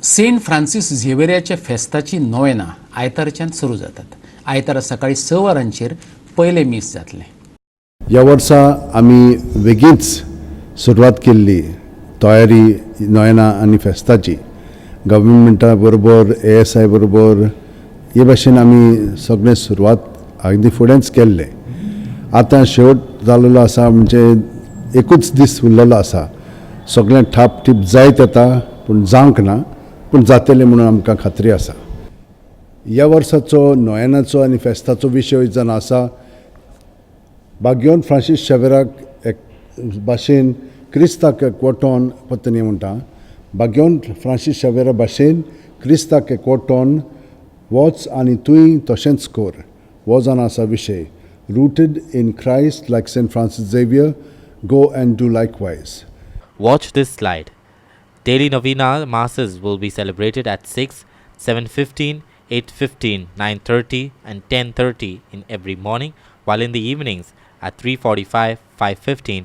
Saint Francis झेवियराच्या फेस्ताची novena आयतारच्यान सुरू जातात. आयतारा सकाळी 6 वरांचेर पयले मीस जातले. ह्या वर्सा आमी बेगीनच सुरवात केल्ली तयारी नोवेना आनी फेस्ताची. गव्हर्मेंटा बरोबर ASI बरोबर हे भाशेन आमी सगळें सुरवात अगदी फुडेंच केल्ले. आतां शेवट जाल्लो आसा, म्हणजे एकूच दीस उरलेलो आसा. सगळें ठाप ठीप जायत येता, पूण जावंक ना, पूण जातलें म्हणून आमकां खात्री आसा. ह्या वर्साचो नोवेनाचो आनी फेस्ताचो विशय जावन आसा बागेवन फ्रांसीस शेवेराक एक भाशेन क्रिस्ताक एकवटोन पत्नी म्हणटा. बागेवन फ्रांसीस शेवेरा भाशेन क्रिस्ताक एकवटोन वच आनी तूंय तशेंच कर, हो जावन आसा विशय. Rooted in Christ like St. Francis Xavier, go and do likewise. Watch this slide. Daily Novena Masses will be celebrated at 6, 7:15, 8:15, 9:30 and 10:30 in every morning, while in the evenings at 3:45, 5:15